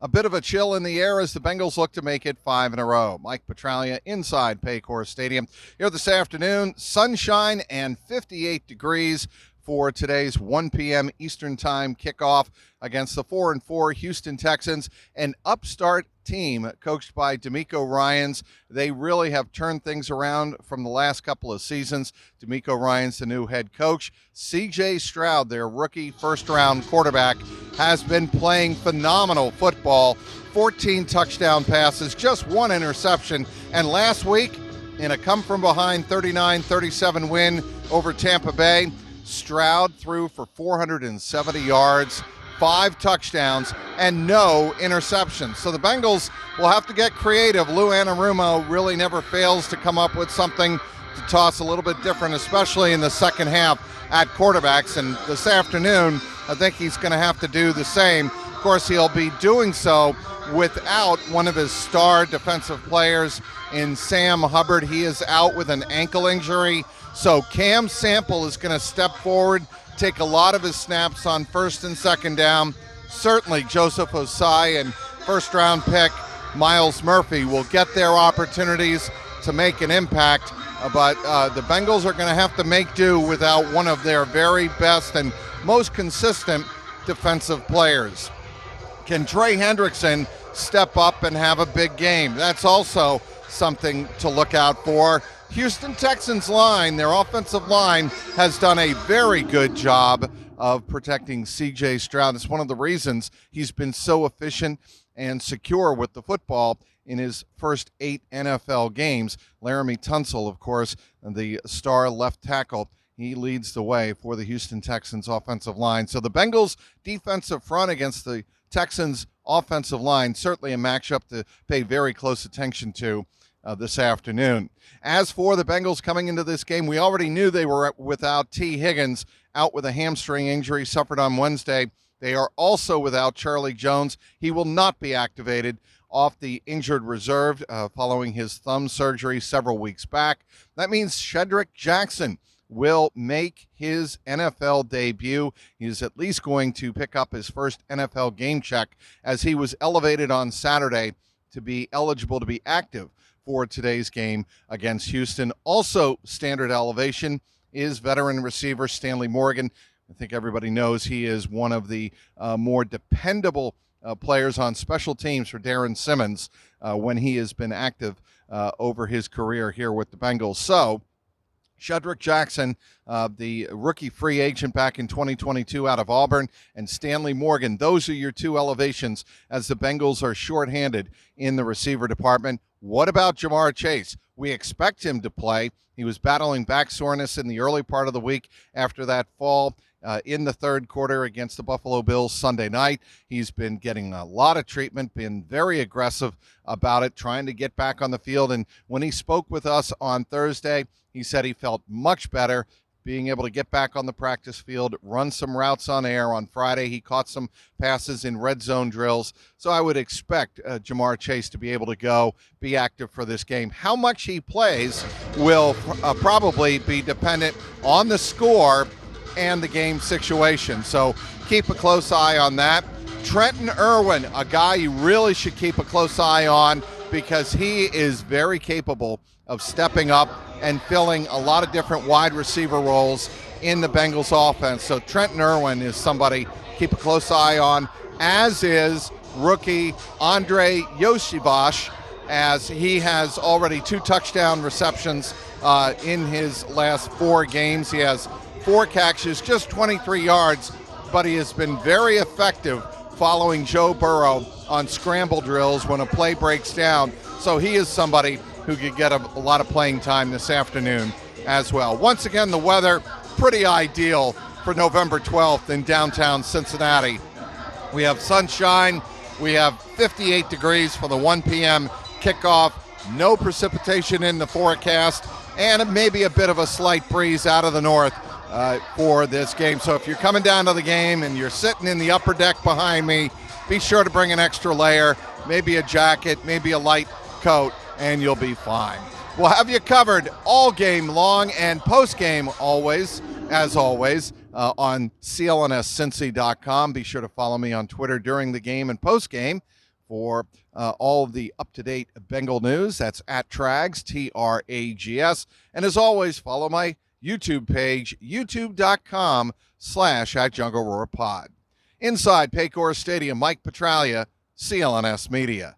A bit of a chill in the air as the Bengals look to make it 5 in a row. Mike Petraglia inside Paycor Stadium. Here this afternoon, sunshine and 58 degrees for today's 1 p.m. Eastern Time kickoff against the 4-4 Houston Texans, an upstart team coached by D'Amico Ryans. They really have turned things around from the last couple of seasons. D'Amico Ryans, the new head coach. C.J. Stroud, their rookie first-round quarterback, has been playing phenomenal football. 14 touchdown passes, just one interception. And last week, in a come-from-behind 39-37 win over Tampa Bay, Stroud threw for 470 yards, 5 touchdowns, and no interceptions. So the Bengals will have to get creative. Lou Anarumo really never fails to come up with something to toss a little bit different, especially in the second half at quarterbacks. And this afternoon, I think he's going to have to do the same. Of course, he'll be doing so without one of his star defensive players in Sam Hubbard. He is out with an ankle injury. So Cam Sample is going to step forward, take a lot of his snaps on first and second down. Certainly Joseph Osai and first-round pick Miles Murphy will get their opportunities to make an impact. But the Bengals are going to have to make do without one of their very best and most consistent defensive players. Can Trey Hendrickson step up and have a big game? That's also something to look out for. Houston Texans line, their offensive line, has done a very good job of protecting C.J. Stroud. It's one of the reasons he's been so efficient and secure with the football in his first 8 NFL games. Laramie Tunsil, of course, the star left tackle, he leads the way for the Houston Texans offensive line. So the Bengals defensive front against the Texans offensive line, certainly a matchup to pay very close attention to this afternoon. As for the Bengals coming into this game, we already knew they were without T. Higgins, out with a hamstring injury suffered on Wednesday. They are also without Charlie Jones. He will not be activated off the injured reserve following his thumb surgery several weeks back. That means Shedrick Jackson will make his NFL debut. He is at least going to pick up his first NFL game check as he was elevated on Saturday to be eligible to be active for today's game against Houston. Also standard elevation is veteran receiver Stanley Morgan. I think everybody knows he is one of the more dependable players on special teams for Darren Simmons when he has been active over his career here with the Bengals. So Shedrick Jackson, the rookie free agent back in 2022 out of Auburn, and Stanley Morgan, those are your two elevations as the Bengals are shorthanded in the receiver department. What about Jamar Chase? We expect him to play. He was battling back soreness in the early part of the week after that fall in the third quarter against the Buffalo Bills Sunday night. He's been getting a lot of treatment, been very aggressive about it, trying to get back on the field. And when he spoke with us on Thursday, he said he felt much better being able to get back on the practice field, run some routes on air. On Friday, he caught some passes in red zone drills. So I would expect Jamar Chase to be able to go, be active for this game. How much he plays will probably be dependent on the score and the game situation. So keep a close eye on that. Trenton Irwin, a guy you really should keep a close eye on because he is very capable of stepping up and filling a lot of different wide receiver roles in the Bengals offense. So Trenton Irwin is somebody keep a close eye on, as is rookie Andre Yoshivash, as he has already 2 touchdown receptions in his last 4 games. He has 4 catches, just 23 yards, but he has been very effective following Joe Burrow on scramble drills when a play breaks down. So he is somebody who could get a lot of playing time this afternoon as well. Once again, the weather pretty ideal for November 12th in downtown Cincinnati. We have sunshine. We have 58 degrees for the 1 p.m. kickoff. No precipitation in the forecast, and maybe a bit of a slight breeze out of the north for this game. So if you're coming down to the game and you're sitting in the upper deck behind me, be sure to bring an extra layer, maybe a jacket, maybe a light coat, and you'll be fine. We'll have you covered all game long and post-game always, as always, on clnscincy.com. Be sure to follow me on Twitter during the game and post-game for all of the up-to-date Bengal news. That's at Trags, Trags. And as always, follow my YouTube page, youtube.com/@JungleRoarPod. Inside Paycor Stadium, Mike Petraglia, CLNS Media.